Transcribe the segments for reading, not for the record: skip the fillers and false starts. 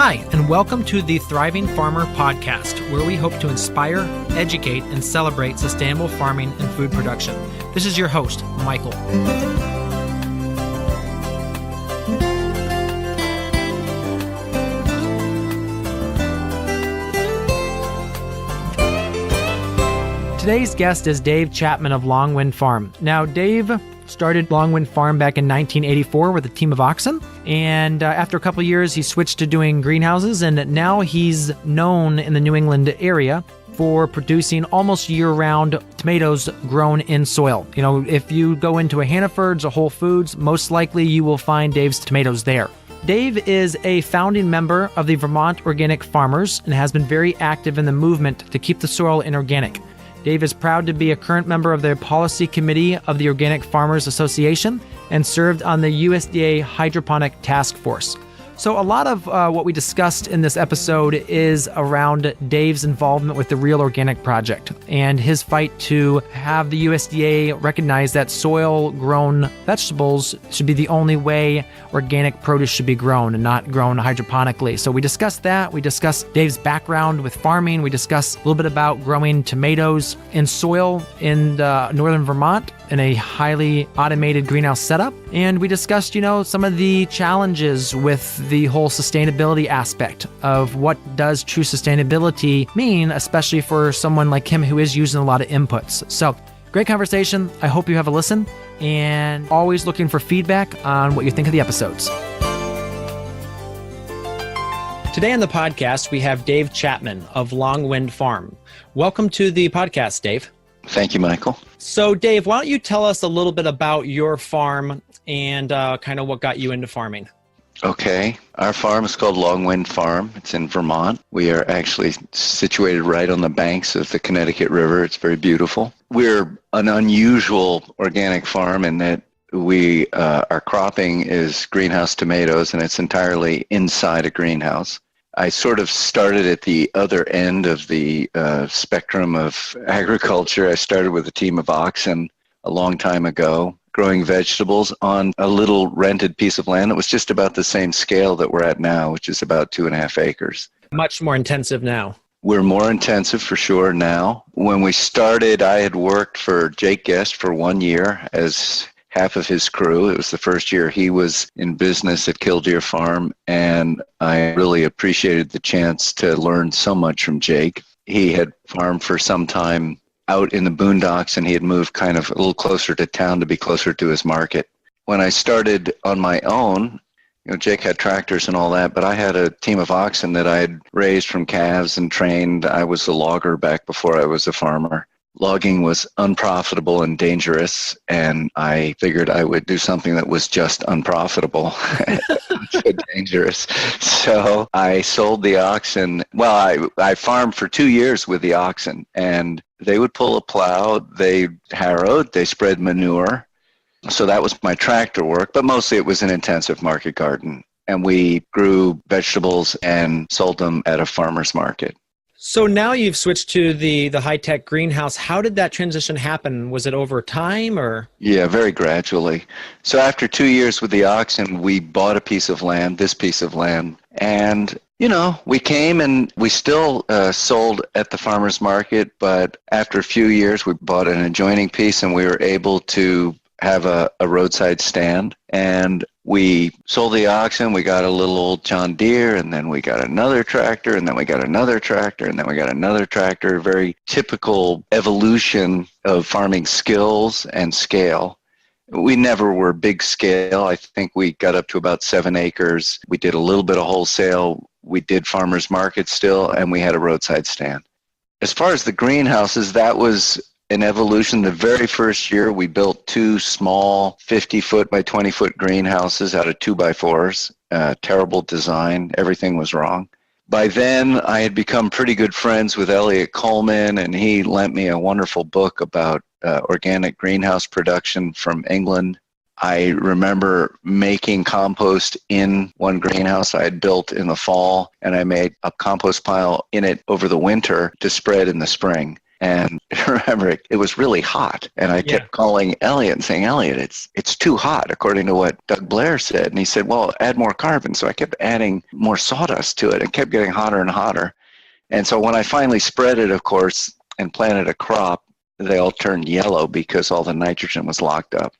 Hi, and welcome to the Thriving Farmer podcast, where we hope to inspire, educate, and celebrate sustainable farming and food production. This is your host, Michael. Today's guest is Dave Chapman of Longwind Farm. Now, Dave started Longwind Farm back in 1984 with a team of oxen, and after a couple of years, he switched to doing greenhouses, and now he's known in the New England area for producing almost year-round tomatoes grown in soil. You know, if you go into a Hannaford's or Whole Foods, most likely you will find Dave's tomatoes there. Dave is a founding member of the Vermont Organic Farmers and has been very active in the movement to keep the soil inorganic. Dave is proud to be a current member of the Policy Committee of the Organic Farmers Association and served on the USDA Hydroponic Task Force. So a lot of what we discussed in this episode is around Dave's involvement with the Real Organic Project and his fight to have the USDA recognize that soil-grown vegetables should be the only way organic produce should be grown and not grown hydroponically. So we discussed that. We discussed Dave's background with farming. We discussed a little bit about growing tomatoes in soil in northern Vermont in a highly automated greenhouse setup. And we discussed, some of the challenges with the whole sustainability aspect of what does true sustainability mean, especially for someone like him who is using a lot of inputs. So great conversation. I hope you have a listen, and always looking for feedback on what you think of the episodes. Today on the podcast, we have Dave Chapman of Longwind Farm. Welcome to the podcast, Dave. Thank you, Michael. So, Dave, why don't you tell us a little bit about your farm and kind of what got you into farming? Okay. Our farm is called Longwind Farm. It's in Vermont. We are actually situated right on the banks of the Connecticut River. It's very beautiful. We're an unusual organic farm in that our cropping is greenhouse tomatoes, and it's entirely inside a greenhouse. I sort of started at the other end of the spectrum of agriculture. I started with a team of oxen a long time ago, growing vegetables on a little rented piece of land that was just about the same scale that we're at now, which is about 2.5 acres. Much more intensive now. We're more intensive for sure now. When we started, I had worked for Jake Guest for 1 year as half of his crew. It was the first year he was in business at Killdeer Farm, and I really appreciated the chance to learn so much from Jake. He had farmed for some time out in the boondocks, and he had moved kind of a little closer to town to be closer to his market. When I started on my own, Jake had tractors and all that, but I had a team of oxen that I had raised from calves and trained. I was a logger back before I was a farmer. Logging was unprofitable and dangerous, and I figured I would do something that was just unprofitable and dangerous. So I sold the oxen. Well, I farmed for 2 years with the oxen, and they would pull a plow, they harrowed, they spread manure. So that was my tractor work, but mostly it was an intensive market garden. And we grew vegetables and sold them at a farmer's market. So now you've switched to the high-tech greenhouse. How did that transition happen? Was it over time or? Yeah, very gradually. So after 2 years with the oxen, we bought this piece of land. And, we came and we still sold at the farmer's market. But after a few years, we bought an adjoining piece and we were able to have a roadside stand. And we sold the oxen, we got a little old John Deere, and then we got another tractor, and then we got another tractor, and then we got another tractor. Very typical evolution of farming skills and scale. We never were big scale. I think we got up to about 7 acres. We did a little bit of wholesale. We did farmers market still, and we had a roadside stand. As far as the greenhouses, that was an evolution. The very first year, we built 2 small 50-foot by 20-foot greenhouses out of 2x4s. Terrible design. Everything was wrong. By then, I had become pretty good friends with Elliot Coleman, and he lent me a wonderful book about organic greenhouse production from England. I remember making compost in one greenhouse I had built in the fall, and I made a compost pile in it over the winter to spread in the spring. And remember, it was really hot. And I Yeah. kept calling Elliot and saying, Elliot, it's too hot, according to what Doug Blair said. And he said, well, add more carbon. So I kept adding more sawdust to it and kept getting hotter and hotter. And so when I finally spread it, of course, and planted a crop, they all turned yellow because all the nitrogen was locked up.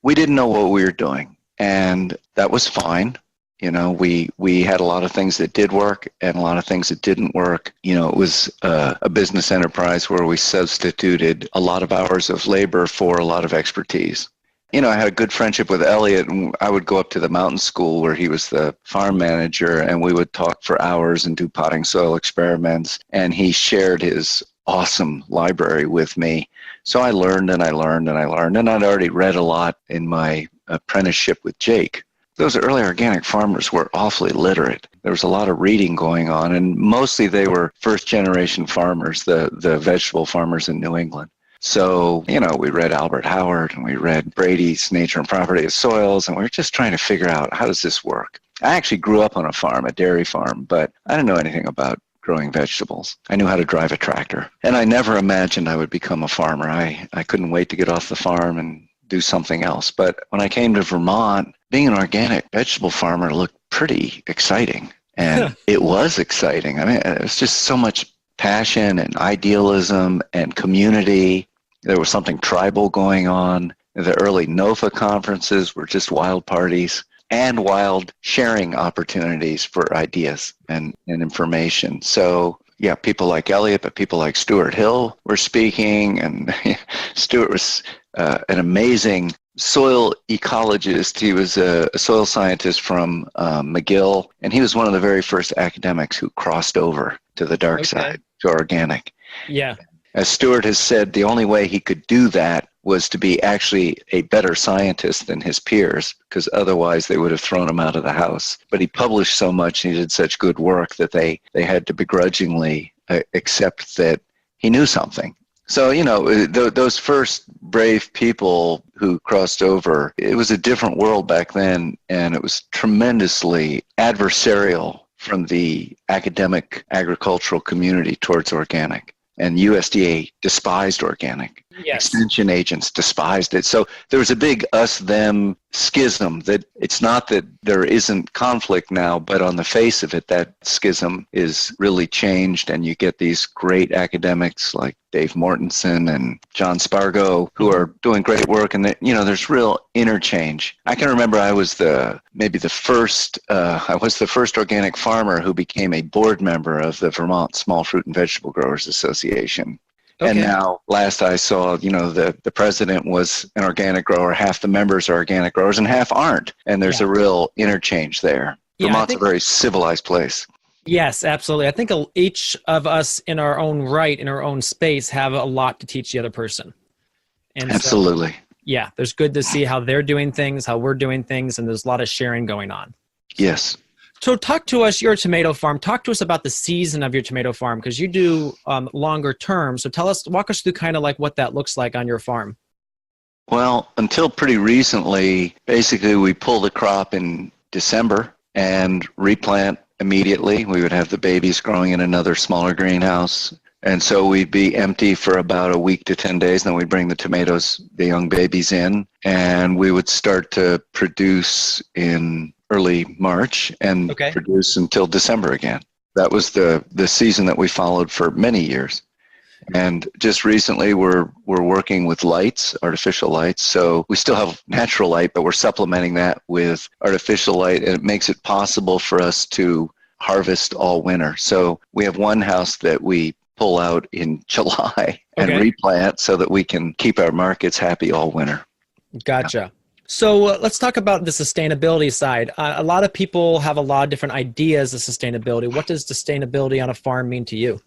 We didn't know what we were doing, and that was fine. We had a lot of things that did work and a lot of things that didn't work. It was a business enterprise where we substituted a lot of hours of labor for a lot of expertise. I had a good friendship with Elliot, and I would go up to the mountain school where he was the farm manager, and we would talk for hours and do potting soil experiments, and he shared his awesome library with me. So I learned and I learned and I learned, and I'd already read a lot in my apprenticeship with Jake. Those early organic farmers were awfully literate. There was a lot of reading going on, and mostly they were first-generation farmers, the vegetable farmers in New England. So, we read Albert Howard and we read Brady's Nature and Property of Soils, and we were just trying to figure out, how does this work? I actually grew up on a farm, a dairy farm, but I didn't know anything about growing vegetables. I knew how to drive a tractor, and I never imagined I would become a farmer. I couldn't wait to get off the farm and do something else. But when I came to Vermont, being an organic vegetable farmer looked pretty exciting. And it was exciting. I mean, it was just so much passion and idealism and community. There was something tribal going on. The early NOFA conferences were just wild parties and wild sharing opportunities for ideas and information. So, yeah, people like Elliot, but people like Stuart Hill were speaking, and Stuart was an amazing soil ecologist. He was a soil scientist from McGill, and he was one of the very first academics who crossed over to the dark side, to organic. Yeah. As Stuart has said, the only way he could do that was to be actually a better scientist than his peers, because otherwise they would have thrown him out of the house. But he published so much and he did such good work that they had to begrudgingly accept that he knew something. So, those first brave people who crossed over, it was a different world back then, and it was tremendously adversarial from the academic agricultural community towards organic. And USDA despised organic. Yes. Extension agents despised it. So there was a big us-them schism. That it's not that there isn't conflict now, but on the face of it, that schism is really changed, and you get these great academics like Dave Mortensen and John Spargo who are doing great work, and there's real interchange. I can remember I was the first organic farmer who became a board member of the Vermont Small Fruit and Vegetable Growers Association. Okay. And now, last I saw, the president was an organic grower. Half the members are organic growers and half aren't. And there's a real interchange there. Vermont's a very civilized place. Yes, absolutely. I think each of us in our own right, in our own space, have a lot to teach the other person. And absolutely. So, there's good to see how they're doing things, how we're doing things, and there's a lot of sharing going on. Yes. So talk to us, your tomato farm. Talk to us about the season of your tomato farm, because you do longer term. So walk us through kind of like what that looks like on your farm. Well, until pretty recently, basically we pull the crop in December and replant immediately. We would have the babies growing in another smaller greenhouse. And so we'd be empty for about a week to 10 days. Then we'd bring the tomatoes, the young babies in, and we would start to produce in early March and produce until December again. That was the season that we followed for many years. And just recently we're working with lights, artificial lights. So we still have natural light, but we're supplementing that with artificial light, and it makes it possible for us to harvest all winter. So we have one house that we pull out in July and replant so that we can keep our markets happy all winter. Gotcha. Yeah. So let's talk about the sustainability side. A lot of people have a lot of different ideas of sustainability. What does sustainability on a farm mean to you?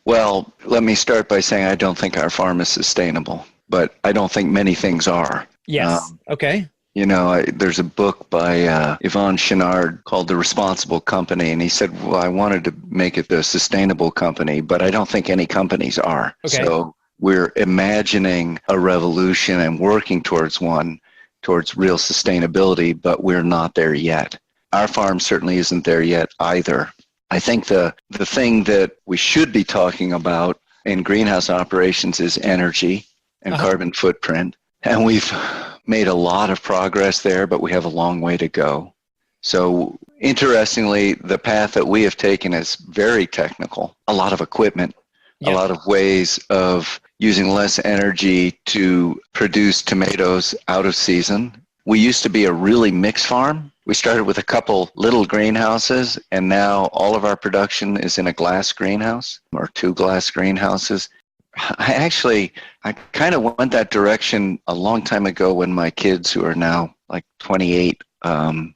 Well, let me start by saying I don't think our farm is sustainable, but I don't think many things are. Yes. There's a book by Yvon Chouinard called The Responsible Company, and he said, well, I wanted to make it the sustainable company, but I don't think any companies are. Okay. So we're imagining a revolution and working towards real sustainability, but we're not there yet. Our farm certainly isn't there yet either. I think the thing that we should be talking about, in greenhouse operations is energy and carbon footprint. And we've made a lot of progress there, but we have a long way to go. So interestingly, the path that we have taken is very technical, a lot of equipment, a lot of ways of using less energy to produce tomatoes out of season. We used to be a really mixed farm. We started with a couple little greenhouses, and now all of our production is in a glass greenhouse or 2 glass greenhouses. I kind of went that direction a long time ago when my kids, who are now like 28,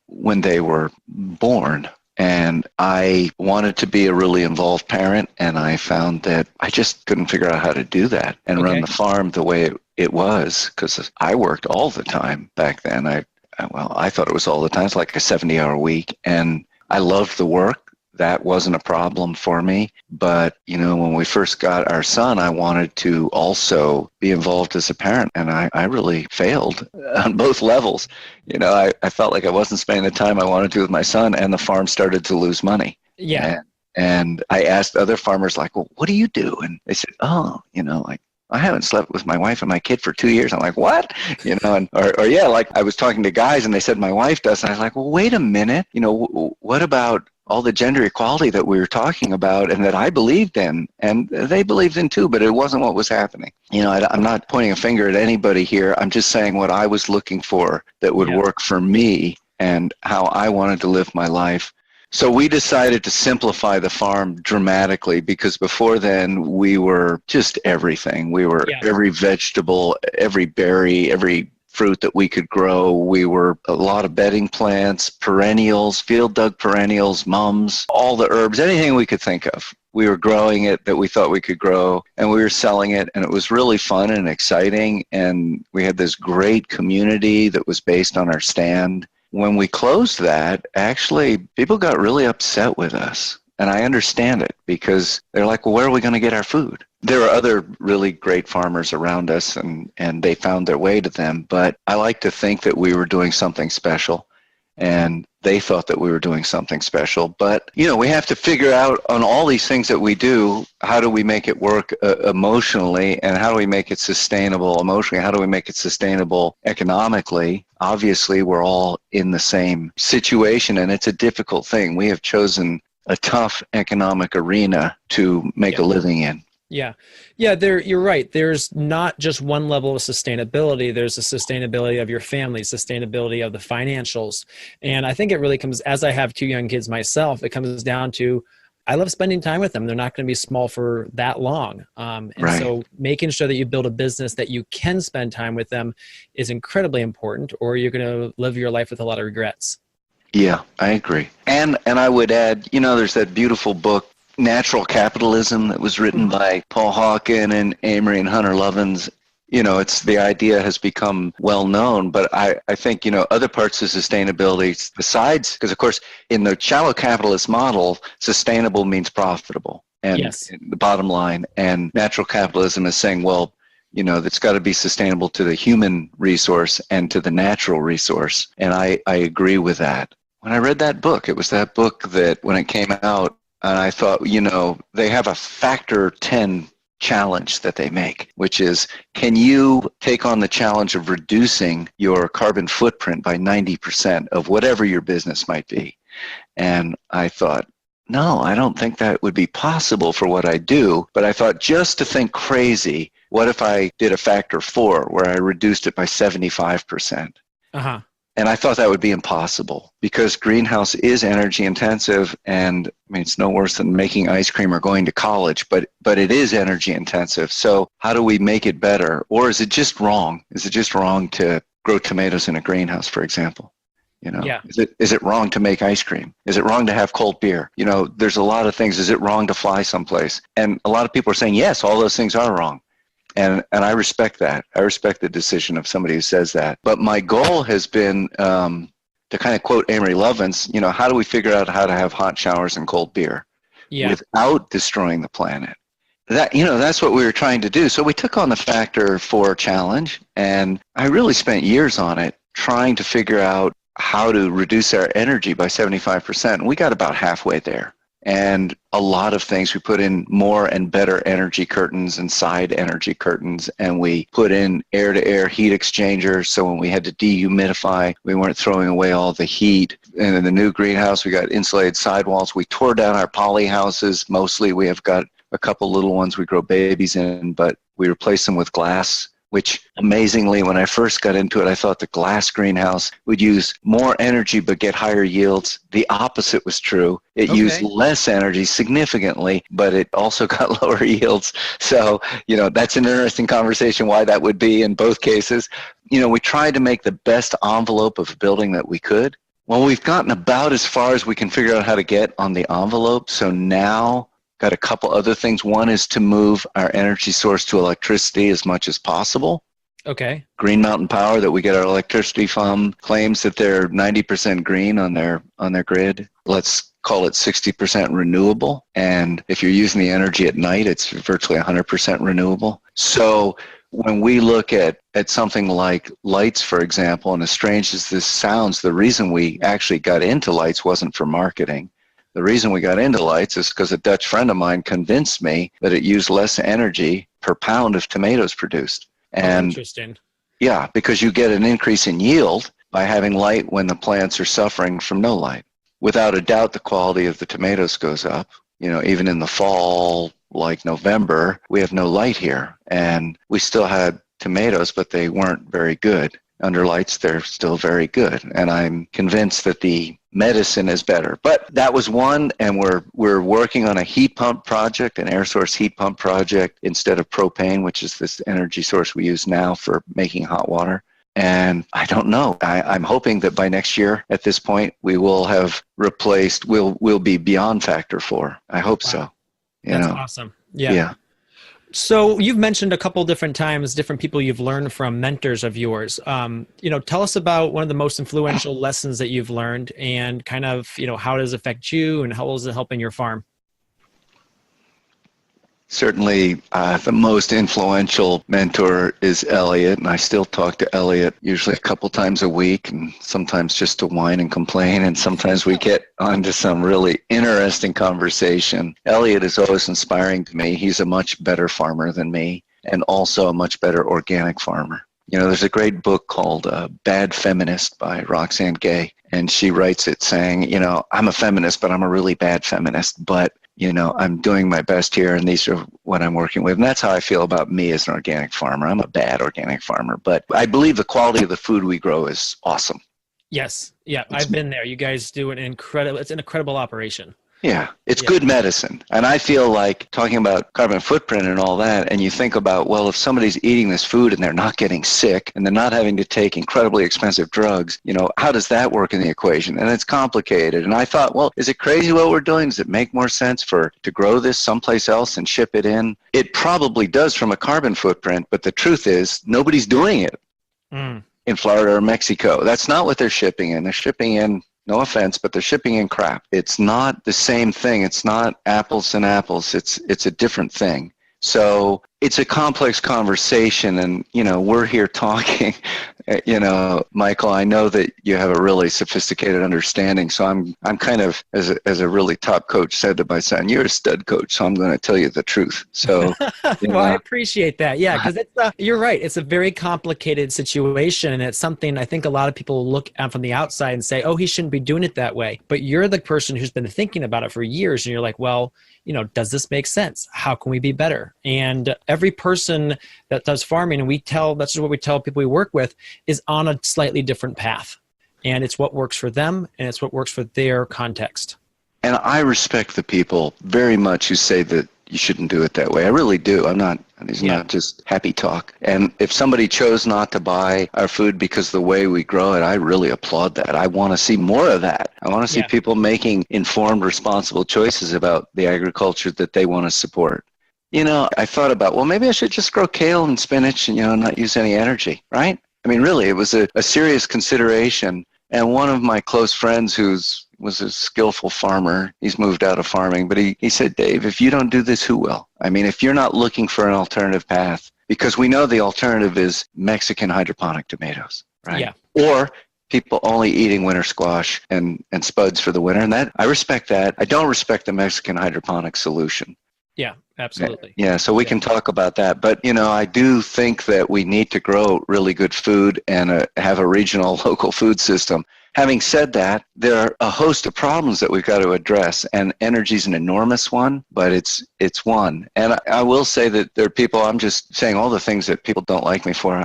when they were born. And I wanted to be a really involved parent, and I found that I just couldn't figure out how to do that and run the farm the way it was, because I worked all the time back then. I thought it was all the time. It's like a 70-hour week, and I loved the work. That wasn't a problem for me. But, when we first got our son, I wanted to also be involved as a parent, and I really failed on both levels. I felt like I wasn't spending the time I wanted to with my son, and the farm started to lose money. Yeah. And I asked other farmers, like, well, what do you do? And they said, I haven't slept with my wife and my kid for 2 years. I'm like, what? Like I was talking to guys and they said, my wife does. And I was like, well, wait a minute. What about all the gender equality that we were talking about and that I believed in, and they believed in too, but it wasn't what was happening. I'm not pointing a finger at anybody here. I'm just saying what I was looking for that would work for me and how I wanted to live my life. So we decided to simplify the farm dramatically, because before then we were just everything. We were every vegetable, every berry, every fruit that we could grow. We were a lot of bedding plants, perennials, field dug perennials, mums, all the herbs, anything we could think of. We were growing it that we thought we could grow, and we were selling it, and it was really fun and exciting. And we had this great community that was based on our stand. When we closed that, actually, people got really upset with us. And I understand it, because they're like, well, where are we going to get our food? There are other really great farmers around us, and they found their way to them. But I like to think that we were doing something special, and they thought that we were doing something special. But, we have to figure out on all these things that we do, how do we make it work emotionally, and how do we make it sustainable emotionally? How do we make it sustainable economically? Obviously, we're all in the same situation, and it's a difficult thing. We have chosen a tough economic arena to make a living in. Yeah. You're right. There's not just one level of sustainability. There's a sustainability of your family, sustainability of the financials. And I think it really comes, as I have 2 young kids myself, it comes down to, I love spending time with them. They're not going to be small for that long. So making sure that you build a business that you can spend time with them is incredibly important, or you're going to live your life with a lot of regrets. Yeah, I agree. And I would add, there's that beautiful book, Natural Capitalism, that was written by Paul Hawken and Amory and Hunter Lovins. It's the idea has become well known, but I think, other parts of sustainability besides, because of course, in the shallow capitalist model, sustainable means profitable. And the bottom line, and natural capitalism is saying, well, it's got to be sustainable to the human resource and to the natural resource. And I agree with that. When I read that book, it was that book that when it came out, and I thought, they have a factor 10 challenge that they make, which is, can you take on the challenge of reducing your carbon footprint by 90% of whatever your business might be? And I thought, no, I don't think that would be possible for what I do. But I thought, just to think crazy, what if I did a factor 4 where I reduced it by 75%? And I thought that would be impossible, because greenhouse is energy intensive, and it's no worse than making ice cream or going to college, but it is energy intensive. So how do we make it better? Or is it just wrong? Is it just wrong to grow tomatoes in a greenhouse, for example? Is it wrong to make ice cream? Is it wrong to have cold beer? There's a lot of things. Is it wrong to fly someplace? And a lot of people are saying, yes, all those things are wrong. And I respect that. I respect the decision of somebody who says that. But my goal has been to kind of quote Amory Lovins, how do we figure out how to have hot showers and cold beer without destroying the planet? That's what we were trying to do. So we took on the factor 4 challenge, and I really spent years on it trying to figure out how to reduce our energy by 75%. And we got about halfway there. and a lot of things. We put in more and better energy curtains and side energy curtains, and we put in air-to-air heat exchangers, so when we had to dehumidify, we weren't throwing away all the heat. And in the new greenhouse, we got insulated sidewalls. We tore down our poly houses. Mostly we have got a couple little ones we grow babies in, but we replaced them with glass, which amazingly, when I first got into it, I thought the glass greenhouse would use more energy but get higher yields. The opposite was true. It used less energy significantly, but it also got lower yields. So, that's an interesting conversation why that would be in both cases. We tried to make the best envelope of a building that we could. Well, we've gotten about as far as we can figure out how to get on the envelope. So now got a couple other things. One is to move our energy source to electricity as much as possible. Okay. Green Mountain Power that we get our electricity from claims that they're 90% green on their grid. Let's call it 60% renewable. And if you're using the energy at night, it's virtually 100% renewable. So when we look at something like lights, for example, and as strange as this sounds, the reason we actually got into lights wasn't for marketing. The reason we got into lights is because a Dutch friend of mine convinced me that it used less energy per pound of tomatoes produced. And interesting. Yeah, because you get an increase in yield by having light when the plants are suffering from no light. Without a doubt, the quality of the tomatoes goes up. Even in the fall, like November, we have no light here. And we still had tomatoes, but they weren't very good. Under lights, they're still very good. And I'm convinced that the medicine is better. But that was one, and we're working on a heat pump project, an air source heat pump project, instead of propane, which is this energy source we use now for making hot water. And I don't know. I'm hoping that by next year, at this point, we will have replaced, we'll be beyond factor 4. I hope so. That's awesome. Yeah. So you've mentioned a couple different times different people you've learned from, mentors of yours. Tell us about one of the most influential lessons that you've learned, and kind of, how does it affect you and how is it helping your farm? Certainly, the most influential mentor is Elliot, and I still talk to Elliot usually a couple times a week, and sometimes just to whine and complain, and sometimes we get onto some really interesting conversation. Elliot is always inspiring to me. He's a much better farmer than me, and also a much better organic farmer. There's a great book called Bad Feminist by Roxane Gay, and she writes it saying, I'm a feminist, but I'm a really bad feminist, but I'm doing my best here, and these are what I'm working with. And that's how I feel about me as an organic farmer. I'm a bad organic farmer, but I believe the quality of the food we grow is awesome. Yes. Yeah. I've been there. You guys do it's an incredible operation. Yeah, it's good medicine. And I feel like talking about carbon footprint and all that, and you think about, well, if somebody's eating this food and they're not getting sick and they're not having to take incredibly expensive drugs, how does that work in the equation? And it's complicated. And I thought, well, is it crazy what we're doing? Does it make more sense to grow this someplace else and ship it in? It probably does from a carbon footprint, but the truth is nobody's doing it in Florida or Mexico. That's not what they're shipping in. They're shipping in, no offense, but they're shipping in crap. It's not the same thing. It's not apples and apples. It's a different thing. So it's a complex conversation, and, we're here talking. Michael, I know that you have a really sophisticated understanding, so I'm kind of, as a really top coach said to my son, you're a stud coach, so I'm going to tell you the truth. So, well, I appreciate that. Yeah, because you're right. It's a very complicated situation, and it's something I think a lot of people look at from the outside and say, oh, he shouldn't be doing it that way. But you're the person who's been thinking about it for years, and you're like, well, does this make sense? How can we be better? And every person that does farming, and that's what we tell people we work with, is on a slightly different path. And it's what works for them, and it's what works for their context. And I respect the people very much who say that you shouldn't do it that way. I really do. It's not just happy talk. And if somebody chose not to buy our food because of the way we grow it, I really applaud that. I want to see more of that. I want to see people making informed, responsible choices about the agriculture that they want to support. I thought about, well, maybe I should just grow kale and spinach and, not use any energy, right? I mean, really, it was a serious consideration. And one of my close friends was a skillful farmer, he's moved out of farming, but he said, Dave, if you don't do this, who will? I mean, if you're not looking for an alternative path, because we know the alternative is Mexican hydroponic tomatoes, right? Yeah. Or people only eating winter squash and spuds for the winter. And that I respect that. I don't respect the Mexican hydroponic solution. Yeah, absolutely. Yeah, so we can talk about that. But, I do think that we need to grow really good food and have a regional local food system. Having said that, there are a host of problems that we've got to address, and energy is an enormous one, but it's one. And I will say that there are people, I'm just saying all the things that people don't like me for.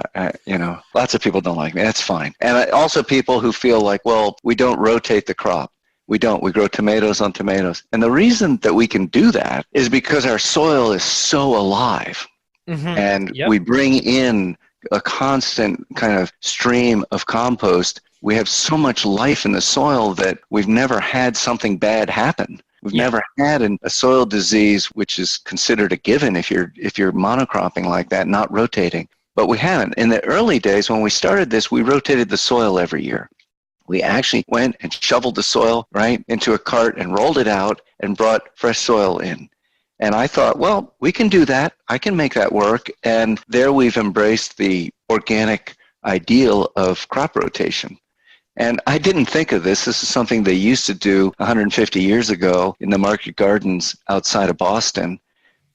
Lots of people don't like me. That's fine. And also people who feel like, well, we don't rotate the crop. We don't. We grow tomatoes on tomatoes. And the reason that we can do that is because our soil is so alive. And we bring in a constant kind of stream of compost. We have so much life in the soil that we've never had something bad happen. We've never had a soil disease, which is considered a given if you're monocropping like that, not rotating. But we haven't. In the early days when we started this, we rotated the soil every year. We actually went and shoveled the soil right into a cart and rolled it out and brought fresh soil in. And I thought, well, we can do that. I can make that work. And there we've embraced the organic ideal of crop rotation. And I didn't think of this. This is something they used to do 150 years ago in the market gardens outside of Boston.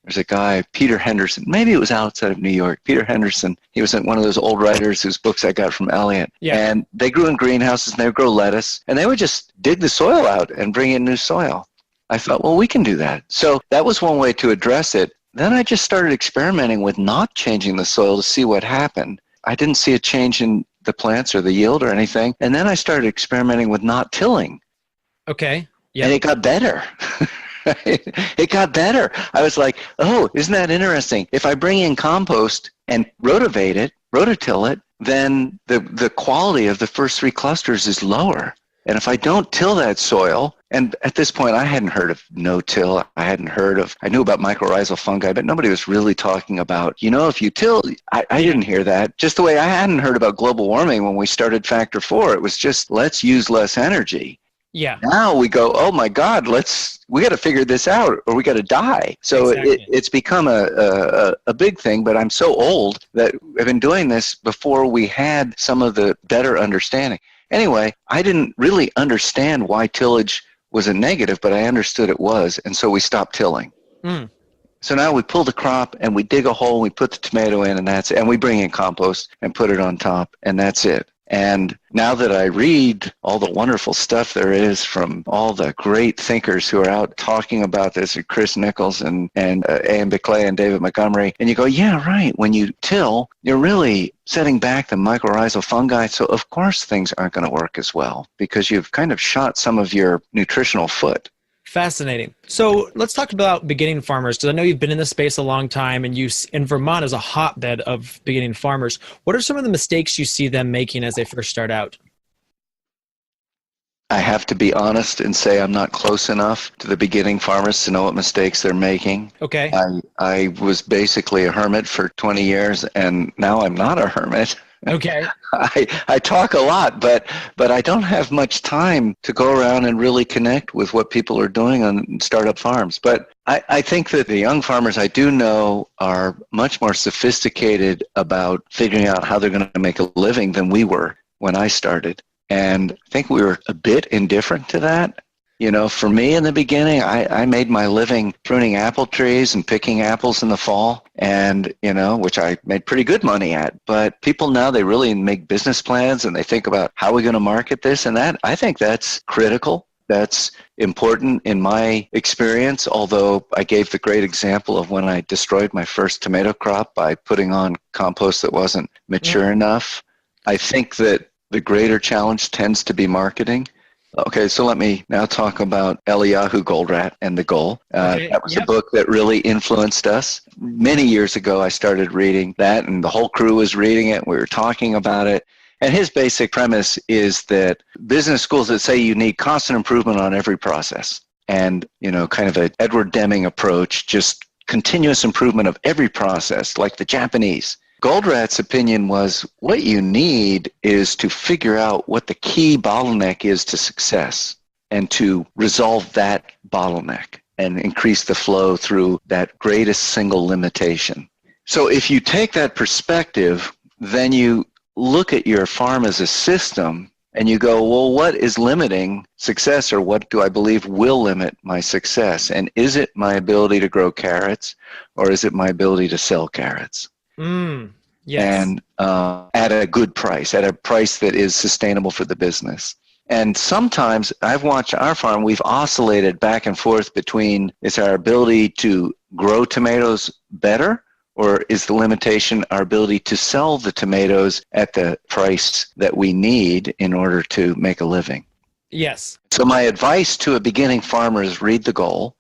There's a guy, Peter Henderson. Maybe it was outside of New York. Peter Henderson. He was one of those old writers whose books I got from Eliot. Yeah. And they grew in greenhouses, and they would grow lettuce. And they would just dig the soil out and bring in new soil. I thought, well, we can do that. So that was one way to address it. Then I just started experimenting with not changing the soil to see what happened. I didn't see a change in the plants or the yield or anything. And then I started experimenting with not tilling. Okay. Yeah. And it got better. It got better. I was like, oh, isn't that interesting? If I bring in compost and rototill it, then the quality of the first three clusters is lower. And if I don't till that soil, and at this point I hadn't heard of no-till, I knew about mycorrhizal fungi, but nobody was really talking about, if you till, I didn't hear that. Just the way I hadn't heard about global warming when we started Factor 4, it was just, let's use less energy. Yeah. Now we go, oh my God, we got to figure this out or we got to die. So exactly. It's become a big thing, but I'm so old that I've been doing this before we had some of the better understanding. Anyway, I didn't really understand why tillage was a negative, but I understood it was, and so we stopped tilling. So now we pull the crop and we dig a hole, we put the tomato in, and that's it. And we bring in compost and put it on top, and that's it. And now that I read all the wonderful stuff there is from all the great thinkers who are out talking about this, Chris Nichols and A.M. Bickley and David Montgomery, and you go, yeah, right, when you till, you're really setting back the mycorrhizal fungi, so of course things aren't going to work as well because you've kind of shot some of your nutritional foot. Fascinating. So let's talk about beginning farmers, because I know you've been in this space a long time, and and Vermont is a hotbed of beginning farmers. What are some of the mistakes you see them making as they first start out? I have to be honest and say I'm not close enough to the beginning farmers to know what mistakes they're making. Okay. I was basically a hermit for 20 years, and now I'm not a hermit. Okay. I talk a lot, but I don't have much time to go around and really connect with what people are doing on startup farms. But I think that the young farmers I do know are much more sophisticated about figuring out how they're going to make a living than we were when I started. And I think we were a bit indifferent to that. For me in the beginning, I made my living pruning apple trees and picking apples in the fall, and, which I made pretty good money at. But people now, they really make business plans and they think about how are we going to market this and that. I think that's critical. That's important in my experience, although I gave the great example of when I destroyed my first tomato crop by putting on compost that wasn't mature enough. I think that the greater challenge tends to be marketing. Okay, so let me now talk about Eliyahu Goldratt and The Goal. That was a book that really influenced us. Many years ago, I started reading that, and the whole crew was reading it. We were talking about it. And his basic premise is that business schools that say you need constant improvement on every process and, kind of an Edward Deming approach, just continuous improvement of every process, like the Japanese. Goldratt's opinion was what you need is to figure out what the key bottleneck is to success and to resolve that bottleneck and increase the flow through that greatest single limitation. So if you take that perspective, then you look at your farm as a system and you go, well, what is limiting success, or what do I believe will limit my success? And is it my ability to grow carrots, or is it my ability to sell carrots? Yes. And at a good price, at a price that is sustainable for the business. And sometimes I've watched our farm, we've oscillated back and forth between, is our ability to grow tomatoes better, or is the limitation our ability to sell the tomatoes at the price that we need in order to make a living? Yes. So my advice to a beginning farmer is read the goal.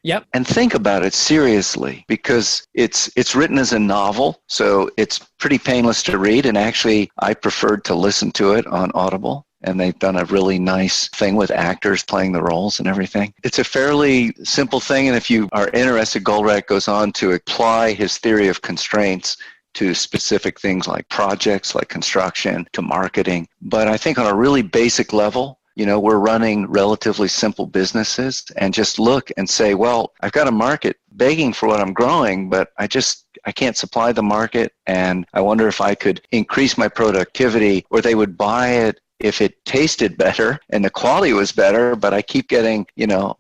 Yep. And think about it seriously, because it's written as a novel, so it's pretty painless to read. And actually, I preferred to listen to it on Audible. And they've done a really nice thing with actors playing the roles and everything. It's a fairly simple thing. And if you are interested, Goldratt goes on to apply his theory of constraints to specific things like projects, like construction, to marketing. But I think on a really basic level, we're running relatively simple businesses, and just look and say, well, I've got a market begging for what I'm growing, but I can't supply the market, and I wonder if I could increase my productivity, or they would buy it if it tasted better and the quality was better, but I keep getting,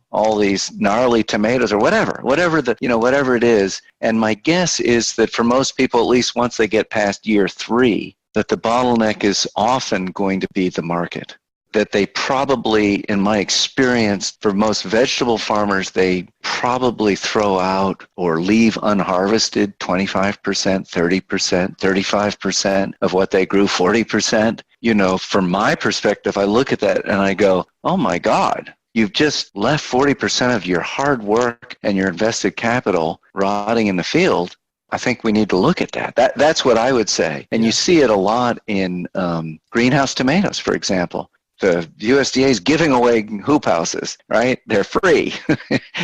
all these gnarly tomatoes or whatever it is. And my guess is that for most people, at least once they get past year 3, that the bottleneck is often going to be the market. That they probably, in my experience, for most vegetable farmers, they probably throw out or leave unharvested 25%, 30%, 35% of what they grew, 40%. From my perspective, I look at that and I go, oh my God, you've just left 40% of your hard work and your invested capital rotting in the field. I think we need to look at that. That's what I would say. And you see it a lot in greenhouse tomatoes, for example. The USDA is giving away hoop houses, right? They're free.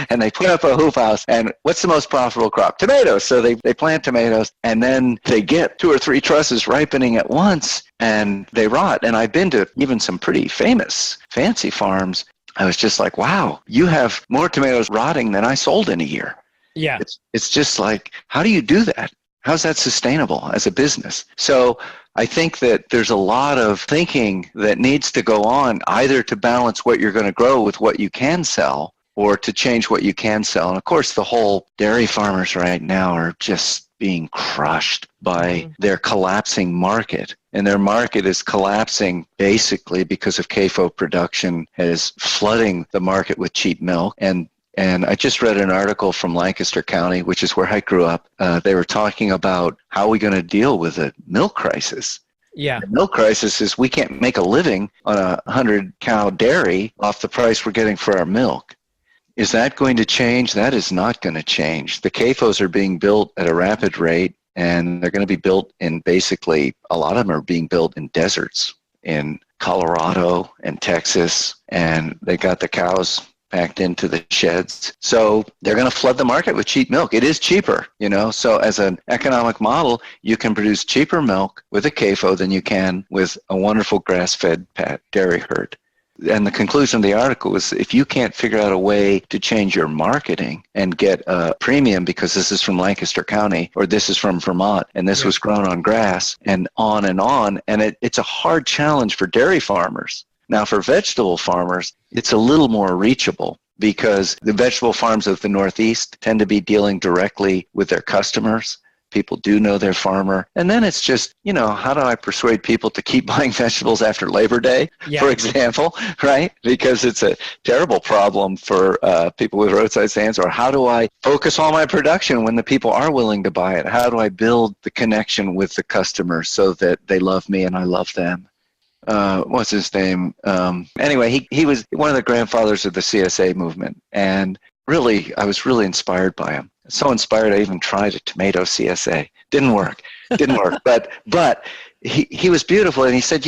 And they put up a hoop house, and what's the most profitable crop? Tomatoes. So they plant tomatoes, and then they get 2 or 3 trusses ripening at once, and they rot. And I've been to even some pretty famous, fancy farms. I was just like, wow, you have more tomatoes rotting than I sold in a year. Yeah. It's just like, how do you do that? How's that sustainable as a business? So I think that there's a lot of thinking that needs to go on, either to balance what you're going to grow with what you can sell, or to change what you can sell. And of course, the whole dairy farmers right now are just being crushed by their collapsing market. And their market is collapsing basically because of CAFO production is flooding the market with cheap milk. And I just read an article from Lancaster County, which is where I grew up. They were talking about how we're going to deal with a milk crisis. Yeah. The milk crisis is we can't make a living on a 100-cow dairy off the price we're getting for our milk. Is that going to change? That is not going to change. The CAFOs are being built at a rapid rate, and they're going to be built in basically, a lot of them are being built in deserts in Colorado and Texas, and they got the cows packed into the sheds. So they're going to flood the market with cheap milk. It is cheaper, So as an economic model, you can produce cheaper milk with a CAFO than you can with a wonderful grass-fed dairy herd. And the conclusion of the article is, if you can't figure out a way to change your marketing and get a premium because this is from Lancaster County, or this is from Vermont, and this was grown on grass, and on, and it's a hard challenge for dairy farmers. Now, for vegetable farmers, it's a little more reachable, because the vegetable farms of the Northeast tend to be dealing directly with their customers. People do know their farmer. And then it's just, how do I persuade people to keep buying vegetables after Labor Day, for example, right? Because it's a terrible problem for people with roadside stands. Or how do I focus all my production when the people are willing to buy it? How do I build the connection with the customer so that they love me and I love them? What's his name? Anyway, he was one of the grandfathers of the CSA movement. And really, I was really inspired by him. So inspired, I even tried a tomato CSA. Didn't work. But he was beautiful. And he said,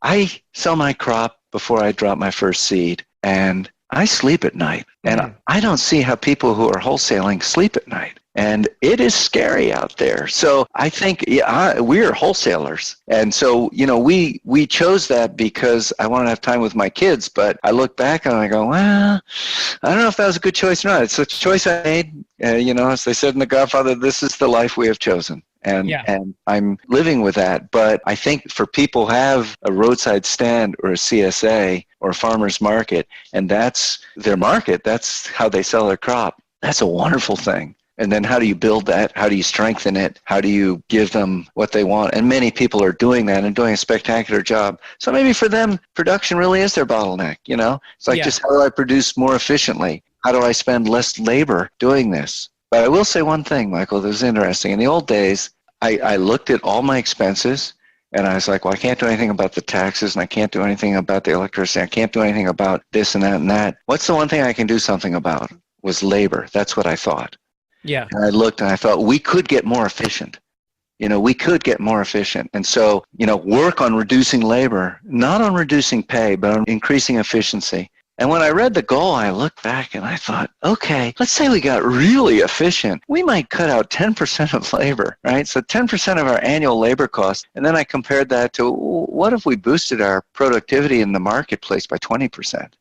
I sell my crop before I drop my first seed, and I sleep at night. And I don't see how people who are wholesaling sleep at night. And it is scary out there. So I think we're wholesalers. And so, we chose that because I wanted to have time with my kids. But I look back and I go, well, I don't know if that was a good choice or not. It's a choice I made. As they said in The Godfather, this is the life we have chosen. Yeah. And I'm living with that. But I think for people who have a roadside stand or a CSA or a farmer's market, and that's their market, that's how they sell their crop, that's a wonderful thing. And then how do you build that? How do you strengthen it? How do you give them what they want? And many people are doing that and doing a spectacular job. So maybe for them, production really is their bottleneck, you know? It's like, Yeah. just how do I produce more efficiently? How do I spend less labor doing this? But I will say one thing, Michael, that was interesting. In the old days, I looked at all my expenses and I was like, well, I can't do anything about the taxes and I can't do anything about the electricity. I can't do anything about this and that and that. What's the one thing I can do something about? Was labor. That's what I thought. Yeah. And I looked and I thought, we could get more efficient. We could get more efficient. And so, work on reducing labor, not on reducing pay, but on increasing efficiency. And when I read the goal, I looked back and I thought, okay, let's say we got really efficient. We might cut out 10% of labor, right? So 10% of our annual labor costs. And then I compared that to, what if we boosted our productivity in the marketplace by 20%?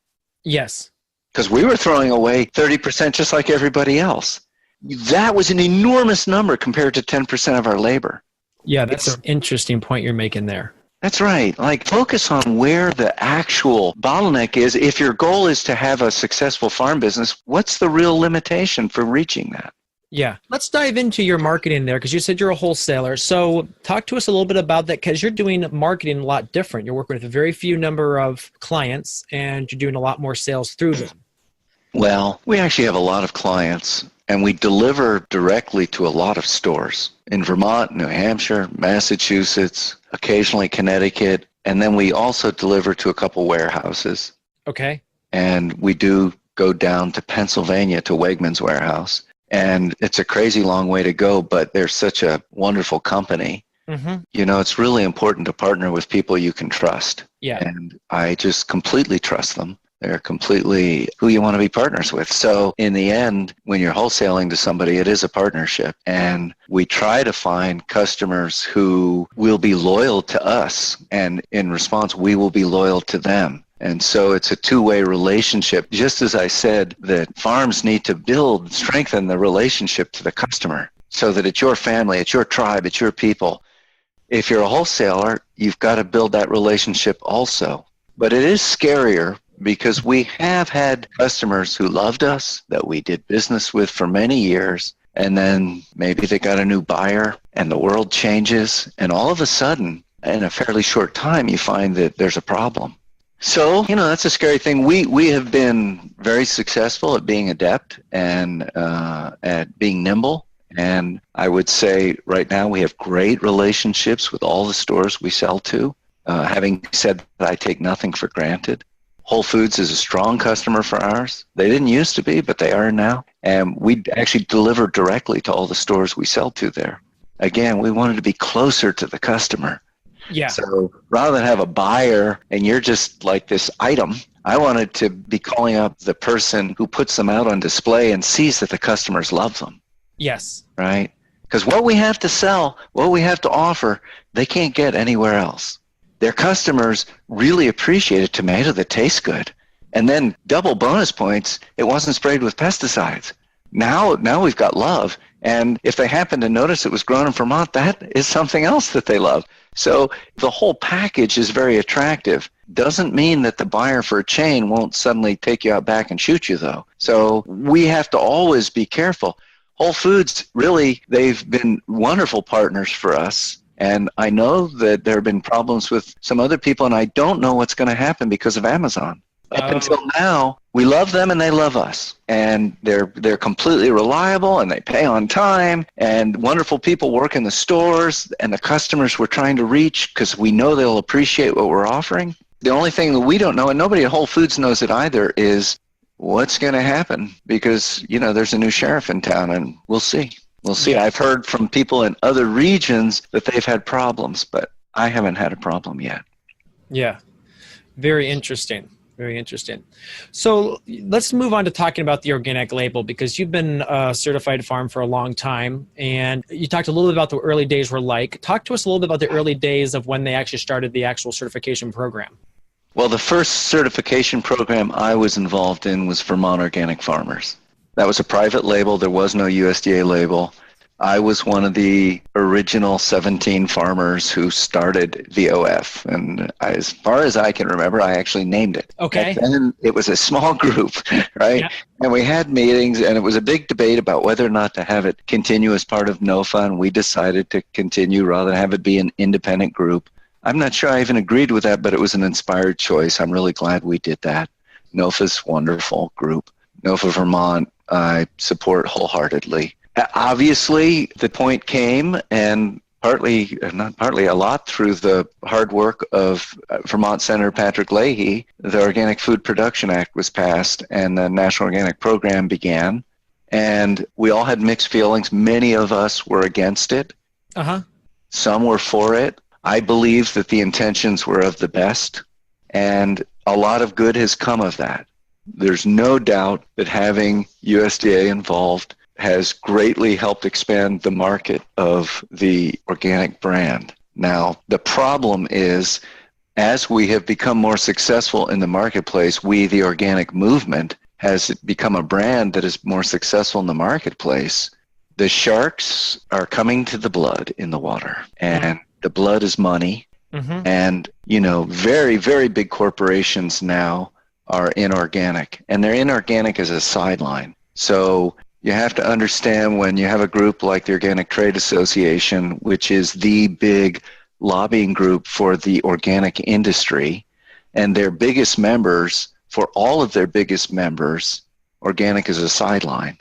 Yes. Because we were throwing away 30% just like everybody else. That was an enormous number compared to 10% of our labor. Yeah, that's an interesting point you're making there. That's right. Like, focus on where the actual bottleneck is. If your goal is to have a successful farm business, what's the real limitation for reaching that? Yeah. Let's dive into your marketing there, because you said you're a wholesaler. So talk to us a little bit about that, because you're doing marketing a lot different. You're working with a very few number of clients and you're doing a lot more sales through them. Well, we actually have a lot of clients, and we deliver directly to a lot of stores in Vermont, New Hampshire, Massachusetts, occasionally Connecticut, and then we also deliver to a couple warehouses. Okay. And we do go down to Pennsylvania to Wegmans warehouse. And it's a crazy long way to go, but they're such a wonderful company. Mm-hmm. It's really important to partner with people you can trust. Yeah. And I just completely trust them. They're completely who you want to be partners with. So in the end, when you're wholesaling to somebody, it is a partnership. And we try to find customers who will be loyal to us. And in response, we will be loyal to them. And so it's a two-way relationship. Just as I said that farms need to strengthen the relationship to the customer so that it's your family, it's your tribe, it's your people. If you're a wholesaler, you've got to build that relationship also. But it is scarier, because we have had customers who loved us, that we did business with for many years, and then maybe they got a new buyer and the world changes, and all of a sudden, in a fairly short time, you find that there's a problem. So, that's a scary thing. We have been very successful at being adept and at being nimble. And I would say right now we have great relationships with all the stores we sell to. Having said that, I take nothing for granted. Whole Foods is a strong customer for ours. They didn't used to be, but they are now. And we actually deliver directly to all the stores we sell to there. Again, we wanted to be closer to the customer. Yeah. So rather than have a buyer and you're just like this item, I wanted to be calling up the person who puts them out on display and sees that the customers love them. Yes. Right? Because what we have to sell, what we have to offer, they can't get anywhere else. Their customers really appreciate a tomato that tastes good. And then double bonus points, it wasn't sprayed with pesticides. Now we've got love. And if they happen to notice it was grown in Vermont, that is something else that they love. So the whole package is very attractive. Doesn't mean that the buyer for a chain won't suddenly take you out back and shoot you, though. So we have to always be careful. Whole Foods, really, they've been wonderful partners for us. And I know that there have been problems with some other people, and I don't know what's going to happen because of Amazon. Up until now, we love them and they love us. And they're completely reliable and they pay on time, and wonderful people work in the stores, and the customers we're trying to reach, because we know they'll appreciate what we're offering. The only thing that we don't know, and nobody at Whole Foods knows it either, is what's going to happen, because, there's a new sheriff in town, and we'll see. We'll see. I've heard from people in other regions that they've had problems, but I haven't had a problem yet. Yeah. Very interesting. Very interesting. So let's move on to talking about the organic label, because you've been a certified farm for a long time, and you talked a little bit about the early days were like. Talk to us a little bit about the early days of when they actually started the actual certification program. Well, the first certification program I was involved in was Vermont Organic Farmers. That was a private label. There was no USDA label. I was one of the original 17 farmers who started the OF. And as far as I can remember, I actually named it. Okay. Back then, it was a small group, right? Yeah. And we had meetings, and it was a big debate about whether or not to have it continue as part of NOFA, and we decided to continue rather than have it be an independent group. I'm not sure I even agreed with that, but it was an inspired choice. I'm really glad we did that. NOFA's a wonderful group. NOFA Vermont, I support wholeheartedly. Obviously, the point came, and not partly, a lot through the hard work of Vermont Senator Patrick Leahy, the Organic Food Production Act was passed, and the National Organic Program began. And we all had mixed feelings. Many of us were against it. Uh-huh. Some were for it. I believe that the intentions were of the best, and a lot of good has come of that. There's no doubt that having USDA involved has greatly helped expand the market of the organic brand. Now, the problem is, as we have become more successful in the marketplace, we, the organic movement, has become a brand that is more successful in the marketplace. The sharks are coming to the blood in the water, and the blood is money. Mm-hmm. And, very, very big corporations now are inorganic, and they're inorganic as a sideline. So you have to understand, when you have a group like the Organic Trade Association, which is the big lobbying group for the organic industry, and their biggest members, for all of their biggest members, organic is a sideline.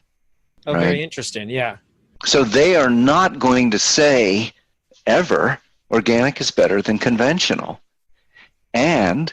Oh, right? Very interesting. Yeah. So they are not going to say ever organic is better than conventional. And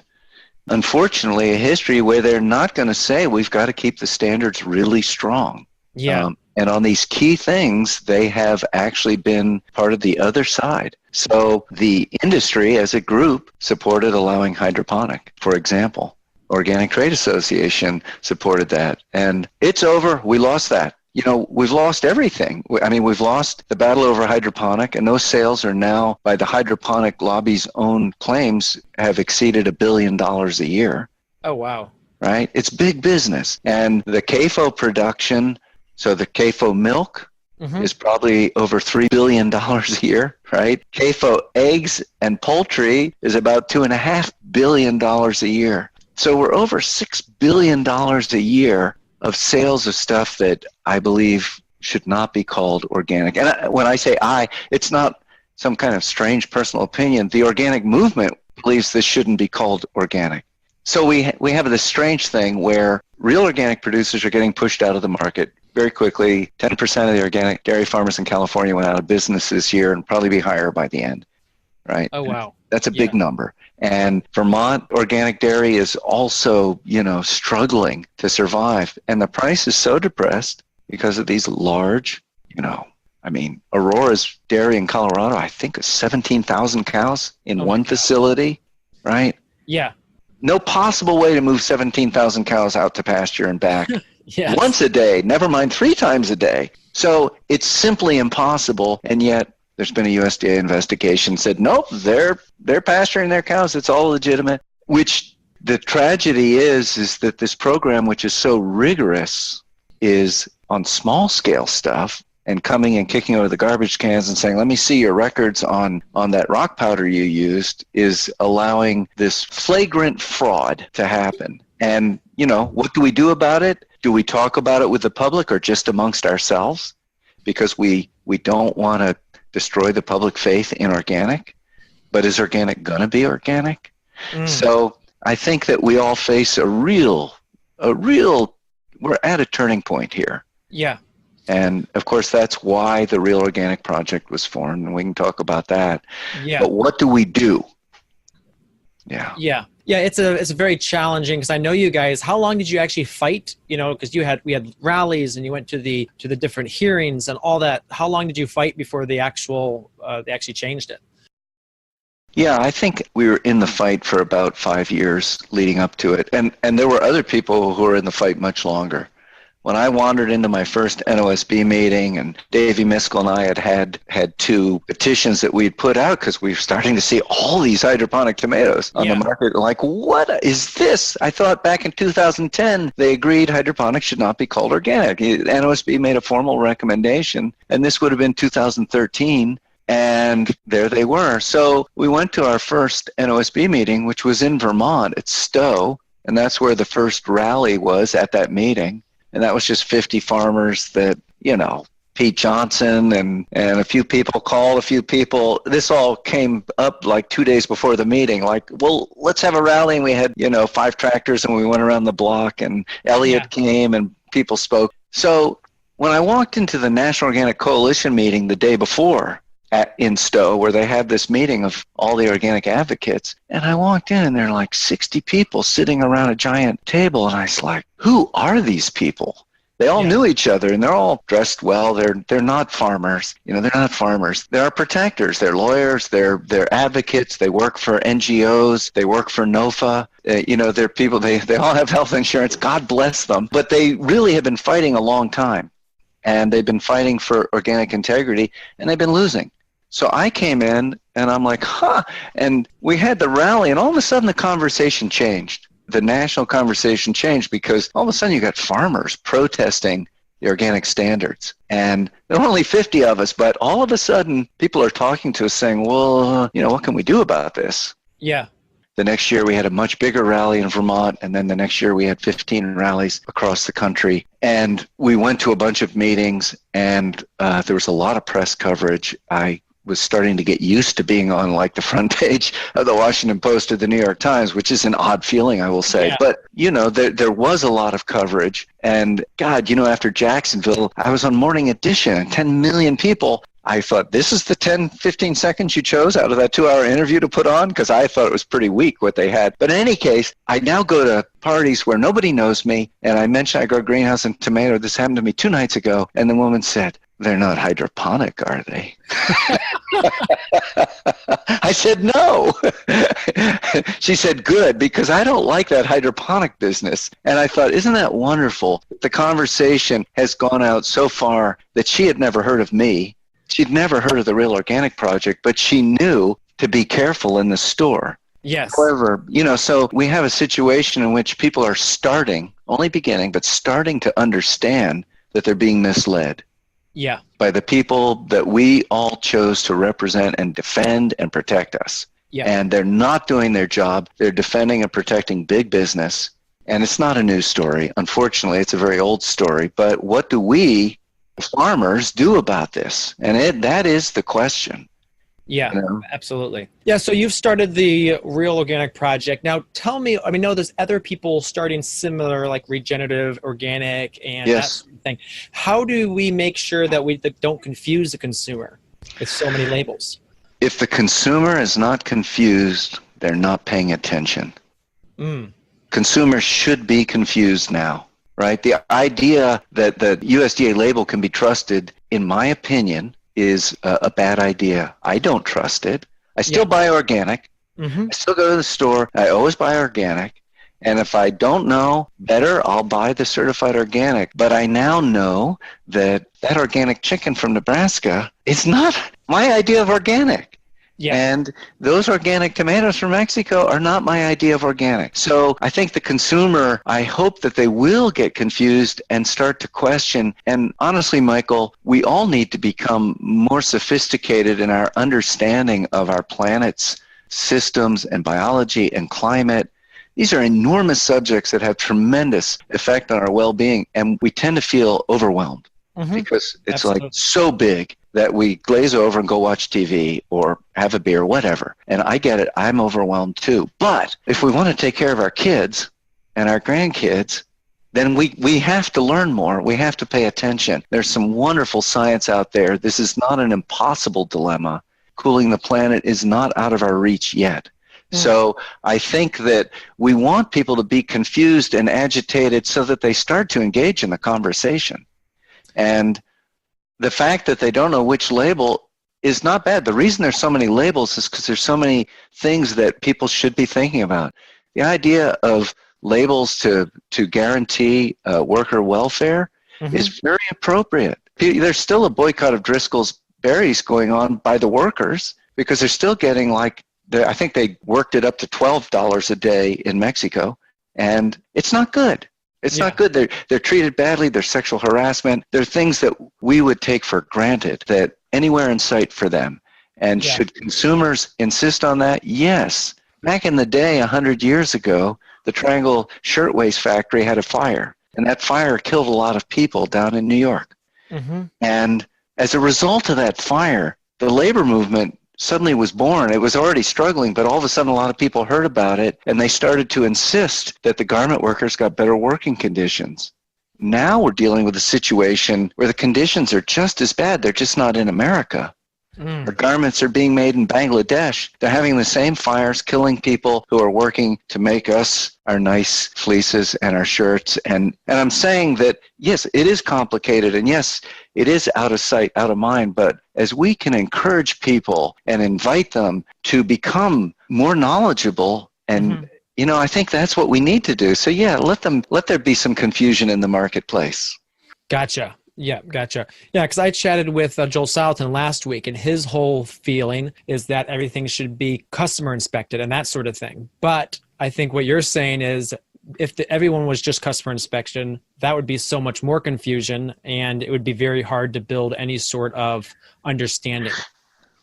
unfortunately, a history where they're not going to say we've got to keep the standards really strong. Yeah. And on these key things, they have actually been part of the other side. So the industry as a group supported allowing hydroponic, for example. Organic Trade Association supported that. And it's over. We lost that. We've lost everything. We've lost the battle over hydroponic, and those sales are now, by the hydroponic lobby's own claims, have exceeded $1 billion a year. Oh, wow. Right? It's big business. And the CAFO production, so the CAFO milk, is probably over $3 billion a year, right? CAFO eggs and poultry is about $2.5 billion a year. So we're over $6 billion a year of sales of stuff that I believe should not be called organic. And when I say it's not some kind of strange personal opinion. The organic movement believes this shouldn't be called organic. So we have this strange thing where real organic producers are getting pushed out of the market very quickly. 10% of the organic dairy farmers in California went out of business this year, and probably be higher by the end, right? Oh, wow. That's a big number. And Vermont organic dairy is also, struggling to survive. And the price is so depressed because of these large, Aurora's dairy in Colorado, I think, is 17,000 cows in one facility, right? Yeah. No possible way to move 17,000 cows out to pasture and back Yes. once a day, never mind 3 times a day. So it's simply impossible, and yet there's been a USDA investigation said, nope, they're pasturing their cows. It's all legitimate, which the tragedy is that this program, which is so rigorous, is on small scale stuff, and coming and kicking over the garbage cans and saying, let me see your records on that rock powder you used, is allowing this flagrant fraud to happen. And, what do we do about it? Do we talk about it with the public or just amongst ourselves? Because we don't want to destroy the public faith in organic. But is organic going to be organic? So I think that we all face we're at a turning point here. Yeah. And of course, that's why the Real Organic Project was formed, and we can talk about that. Yeah. But what do we do? Yeah. Yeah. Yeah, it's a very challenging, because I know you guys. How long did you actually fight? Because we had rallies, and you went to the different hearings and all that. How long did you fight before they actually changed it? Yeah, I think we were in the fight for about 5 years leading up to it, and there were other people who were in the fight much longer. when I wandered into my first NOSB meeting, and Davey Miskell and I had two petitions that we'd put out because we were starting to see all these hydroponic tomatoes on the market. Like, what is this? I thought back in 2010, they agreed hydroponics should not be called organic. NOSB made a formal recommendation, and this would have been 2013. And there they were. So we went to our first NOSB meeting, which was in Vermont at Stowe, and that's where the first rally was at that meeting. And that was just 50 farmers that, Pete Johnson and a few people called a few people. This all came up like 2 days before the meeting. Like, well, let's have a rally. And we had, 5 tractors and we went around the block and Elliot came and people spoke. So when I walked into the National Organic Coalition meeting the day before in Stowe, where they had this meeting of all the organic advocates, and I walked in and there are like 60 people sitting around a giant table. And I was like, who are these people? They all knew each other, and they're all dressed well. They're not farmers. They're not farmers. They're protectors. They're lawyers. They're advocates. They work for NGOs. They work for NOFA. They're people. They all have health insurance. God bless them. But they really have been fighting a long time, and they've been fighting for organic integrity, and they've been losing. So I came in, and I'm like, and we had the rally, and all of a sudden the conversation changed. The national conversation changed because all of a sudden you got farmers protesting the organic standards. And there were only 50 of us, but all of a sudden people are talking to us saying, well, what can we do about this? Yeah. The next year we had a much bigger rally in Vermont, and then the next year we had 15 rallies across the country. And we went to a bunch of meetings, and there was a lot of press coverage. I was starting to get used to being on like the front page of the Washington Post or the New York Times, which is an odd feeling, I will say. Yeah. But, there was a lot of coverage. And God, after Jacksonville, I was on Morning Edition, 10 million people. I thought, this is the 10, 15 seconds you chose out of that 2-hour interview to put on? Because I thought it was pretty weak what they had. But in any case, I now go to parties where nobody knows me. And I mentioned I grow greenhouse and tomato. This happened to me 2 nights ago. And the woman said, they're not hydroponic, are they? I said, no. She said, good, because I don't like that hydroponic business. And I thought, isn't that wonderful? The conversation has gone out so far that she had never heard of me. She'd never heard of the Real Organic Project, but she knew to be careful in the store. Yes. However, so we have a situation in which people are only beginning, but starting to understand that they're being misled. Yeah. By the people that we all chose to represent and defend and protect us. Yeah. And they're not doing their job. They're defending and protecting big business. And it's not a new story. Unfortunately, it's a very old story. But what do we, farmers, do about this? And that is the question. Yeah, absolutely. Yeah, so you've started the Real Organic Project. Now tell me, I know there's other people starting similar, like regenerative, organic, and that sort of thing. How do we make sure that we don't confuse the consumer with so many labels? If the consumer is not confused, they're not paying attention. Consumers should be confused now, right? The idea that the USDA label can be trusted, in my opinion, is a bad idea. I don't trust it. I still buy organic. I still go to the store. I always buy organic. And if I don't know better, I'll buy the certified organic. But I now know that organic chicken from Nebraska is not my idea of organic. Yeah. And those organic tomatoes from Mexico are not my idea of organic. So I think the consumer, I hope that they will get confused and start to question. And honestly, Michael, we all need to become more sophisticated in our understanding of our planet's systems and biology and climate. These are enormous subjects that have tremendous effect on our well-being. And we tend to feel overwhelmed because it's like so big that we glaze over and go watch TV or have a beer, whatever. And I get it. I'm overwhelmed too. But if we want to take care of our kids and our grandkids, then we have to learn more. We have to pay attention. There's some wonderful science out there. This is not an impossible dilemma. Cooling the planet is not out of our reach yet. So I think that we want people to be confused and agitated so that they start to engage in the conversation. And the fact that they don't know which label is not bad. The reason there's so many labels is because there's so many things that people should be thinking about. The idea of labels to guarantee worker welfare is very appropriate. There's still a boycott of Driscoll's berries going on by the workers because they're still getting I think they worked it up to $12 a day in Mexico, and it's not good. It's not good. They're treated badly. There's sexual harassment. There are things that we would take for granted that anywhere in sight for them. And should consumers insist on that? Yes. Back in the day, 100 years ago, the Triangle Shirtwaist Factory had a fire, and that fire killed a lot of people down in New York. And as a result of that fire, the labor movement suddenly was born. It was already struggling, but all of a sudden a lot of people heard about it, and they started to insist that the garment workers got better working conditions. Now we're dealing with a situation where the conditions are just as bad. They're just not in America. Our garments are being made in Bangladesh. They're having the same fires, killing people who are working to make us our nice fleeces and our shirts. And I'm saying that, yes, it is complicated, and yes, it is out of sight, out of mind, but as we can encourage people and invite them to become more knowledgeable, and I think that's what we need to do. So yeah, let there be some confusion in the marketplace. Gotcha. Yeah, gotcha. Yeah, because I chatted with Joel Salatin last week, and his whole feeling is that everything should be customer inspected and that sort of thing. But I think what you're saying is if everyone was just customer inspection, that would be so much more confusion, and it would be very hard to build any sort of understanding.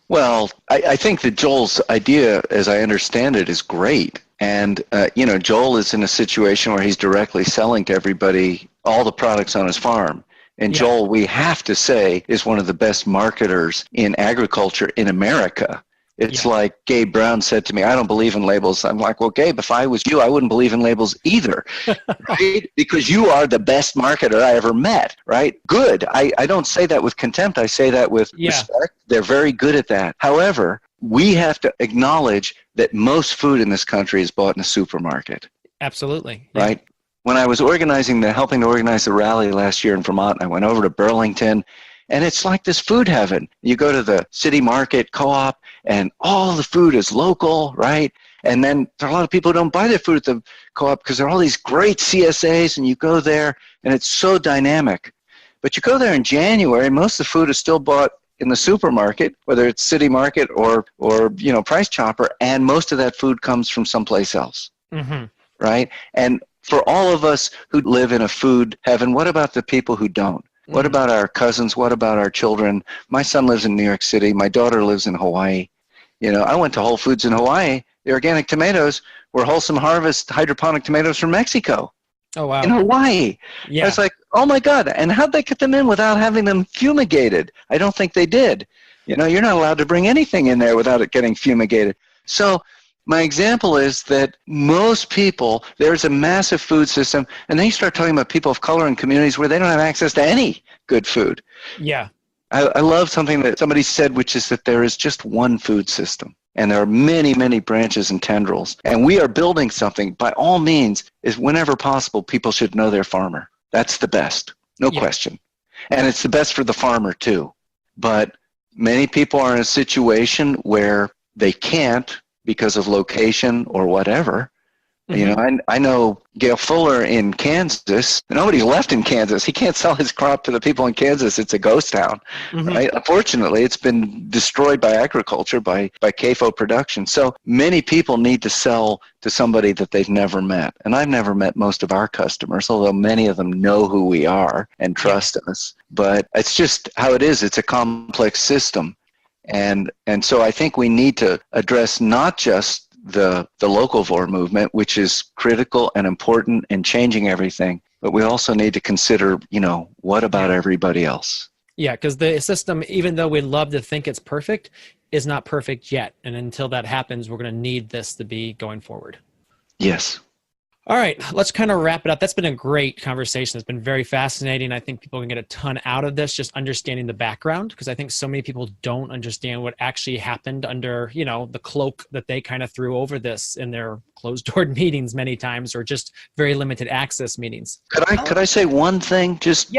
Well, I think that Joel's idea, as I understand it, is great. And, Joel is in a situation where he's directly selling to everybody all the products on his farm. And Joel, we have to say, is one of the best marketers in agriculture in America. It's like Gabe Brown said to me, I don't believe in labels. I'm like, well, Gabe, if I was you, I wouldn't believe in labels either, right? Because you are the best marketer I ever met, right? Good. I don't say that with contempt. I say that with respect. They're very good at that. However, we have to acknowledge that most food in this country is bought in a supermarket. Absolutely. Right? When I was helping to organize the rally last year in Vermont, I went over to Burlington, and it's like this food heaven. You go to the city market co-op, and all the food is local, right? And then there are a lot of people who don't buy their food at the co-op because there are all these great CSAs, and you go there, and it's so dynamic. But you go there in January, and most of the food is still bought in the supermarket, whether it's City Market or Price Chopper, and most of that food comes from someplace else, right? And for all of us who live in a food heaven, what about the people who don't? What about our cousins? What about our children? My son lives in New York City. My daughter lives in Hawaii. I went to Whole Foods in Hawaii. The organic tomatoes were Wholesome Harvest hydroponic tomatoes from Mexico. Oh, wow. In Hawaii. Yeah. I was like, oh, my God. And how'd they get them in without having them fumigated? I don't think they did. You're not allowed to bring anything in there without it getting fumigated. So my example is that most people, there's a massive food system, and then you start talking about people of color in communities where they don't have access to any good food. Yeah. I love something that somebody said, which is that there is just one food system, and there are many, many branches and tendrils. And we are building something, by all means, is whenever possible, people should know their farmer. That's the best, no question. And it's the best for the farmer, too. But many people are in a situation where they can't, because of location or whatever. I know Gail Fuller in Kansas. Nobody's left in Kansas. He can't sell his crop to the people in Kansas. It's a ghost town, right? Unfortunately, it's been destroyed by agriculture, by CAFO production. So many people need to sell to somebody that they've never met. And I've never met most of our customers, although many of them know who we are and trust us. But it's just how it is. It's a complex system. And so I think we need to address not just the locavore movement, which is critical and important in changing everything, but we also need to consider, what about everybody else? Yeah, because the system, even though we love to think it's perfect, is not perfect yet. And until that happens, we're going to need this to be going forward. Yes. All right, let's kind of wrap it up. That's been a great conversation. It's been very fascinating. I think people can get a ton out of this, just understanding the background, because I think so many people don't understand what actually happened under, the cloak that they kind of threw over this in their closed-door meetings many times, or just very limited access meetings. Could I say one thing? Just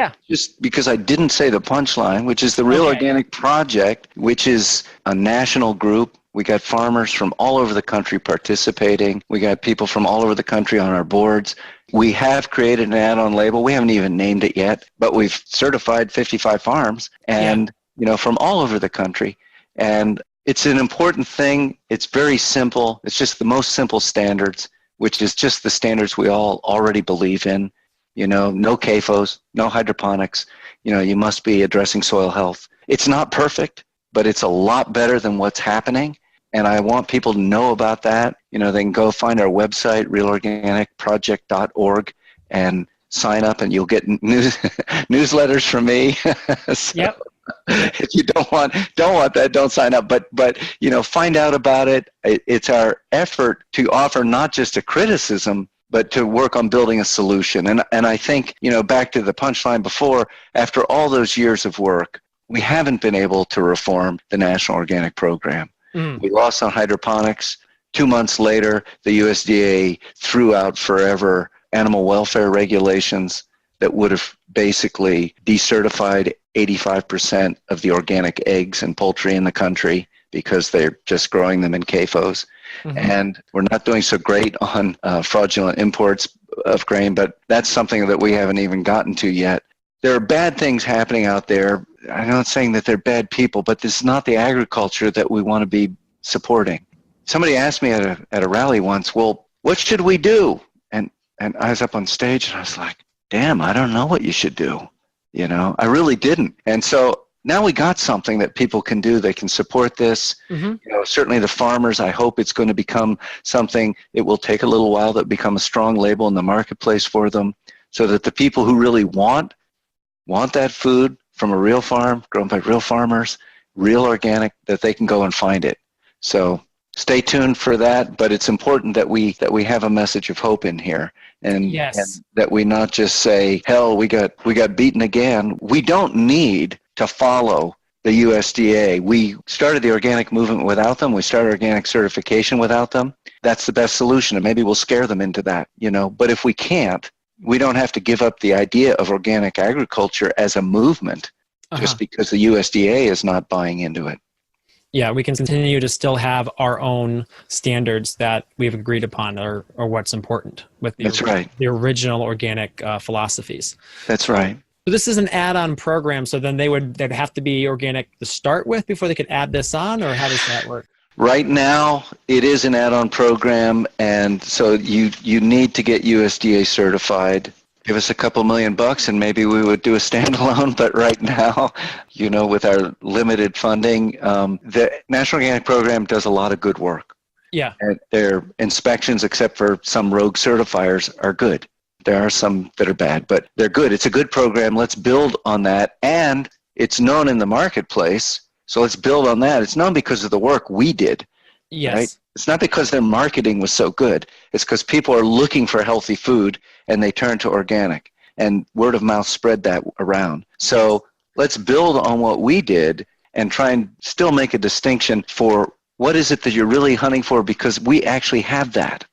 because I didn't say the punchline, which is the Real Organic Project, which is a national group We got farmers from all over the country participating. We got people from all over the country on our boards. We have created an add-on label. We haven't even named it yet, but we've certified 55 farms and, from all over the country. And it's an important thing. It's very simple. It's just the most simple standards, which is just the standards we all already believe in. No CAFOs, no hydroponics. You must be addressing soil health. It's not perfect, but it's a lot better than what's happening. And I want people to know about that. They can go find our website, realorganicproject.org, and sign up, and you'll get newsletters from me. So Yep. if you don't want that, don't sign up. But find out about it. It's our effort to offer not just a criticism, but to work on building a solution. And I think, back to the punchline before, after all those years of work, we haven't been able to reform the National Organic Program. We lost on hydroponics. 2 months later, the USDA threw out forever animal welfare regulations that would have basically decertified 85% of the organic eggs and poultry in the country because they're just growing them in CAFOs. And we're not doing so great on fraudulent imports of grain, but that's something that we haven't even gotten to yet. There are bad things happening out there. I'm not saying that they're bad people, but this is not the agriculture that we want to be supporting. Somebody asked me at a rally once, well, what should we do? And I was up on stage and I was like, damn, I don't know what you should do. I really didn't. And so now we got something that people can do. They can support this. Certainly the farmers, I hope it's going to become something. It will take a little while to become a strong label in the marketplace for them, so that the people who really want that food from a real farm, grown by real farmers, real organic, that they can go and find it. So stay tuned for that, but it's important that we have a message of hope in here, and that we not just say, hell, we got beaten again. We don't need to follow the USDA. We started the organic movement without them. We started organic certification without them. That's the best solution, and maybe we'll scare them into that, But if we can't, we don't have to give up the idea of organic agriculture as a movement just because the USDA is not buying into it. Yeah, we can continue to still have our own standards that we've agreed upon or what's important with the original organic philosophies. That's right. So this is an add-on program, so then they'd have to be organic to start with before they could add this on, or how does that work? Right now, it is an add-on program, and so you need to get USDA certified. Give us a couple $1,000,000 and maybe we would do a standalone, but right now, with our limited funding, the National Organic Program does a lot of good work. Yeah. And their inspections, except for some rogue certifiers, are good. There are some that are bad, but they're good. It's a good program. Let's build on that, and it's known in the marketplace. So let's build on that. It's known because of the work we did. Yes. Right? It's not because their marketing was so good. It's because people are looking for healthy food and they turn to organic. And word of mouth spread that around. So let's build on what we did and try and still make a distinction for what is it that you're really hunting for, because we actually have that.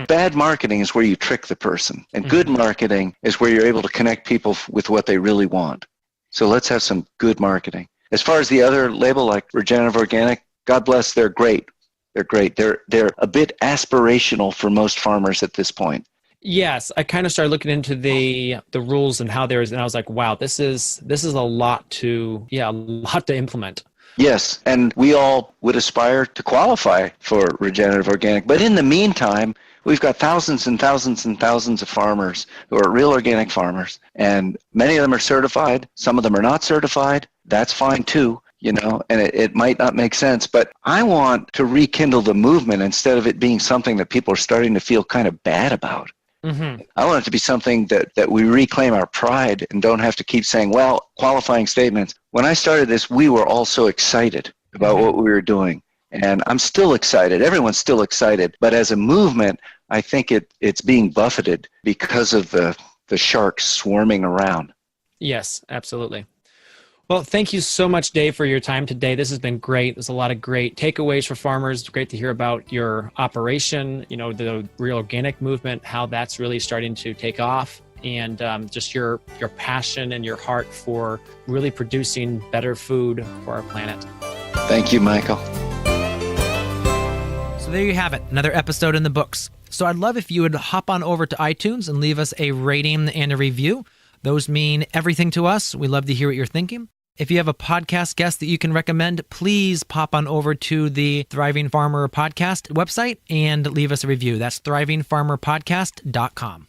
Bad marketing is where you trick the person. And good marketing is where you're able to connect people with what they really want. So let's have some good marketing. As far as the other label, like regenerative organic, God bless, they're great. They're great. They're a bit aspirational for most farmers at this point. Yes, I kind of started looking into the rules and how and I was like, wow, this is a lot to implement. Yes, and we all would aspire to qualify for regenerative organic. But in the meantime, we've got thousands and thousands and thousands of farmers who are real organic farmers, and many of them are certified. Some of them are not certified. That's fine too. And it might not make sense, but I want to rekindle the movement instead of it being something that people are starting to feel kind of bad about. I want it to be something that we reclaim our pride and don't have to keep saying, well, qualifying statements. When I started this, we were all so excited about what we were doing, and I'm still excited. Everyone's still excited, but as a movement, I think it's being buffeted because of the sharks swarming around. Yes, absolutely. Well, thank you so much, Dave, for your time today. This has been great. There's a lot of great takeaways for farmers. It's great to hear about your operation, the real organic movement, how that's really starting to take off, and just your passion and your heart for really producing better food for our planet. Thank you, Michael. So there you have it, another episode in the books. So I'd love if you would hop on over to iTunes and leave us a rating and a review. Those mean everything to us. We love to hear what you're thinking. If you have a podcast guest that you can recommend, please pop on over to the Thriving Farmer Podcast website and leave us a review. That's thrivingfarmerpodcast.com.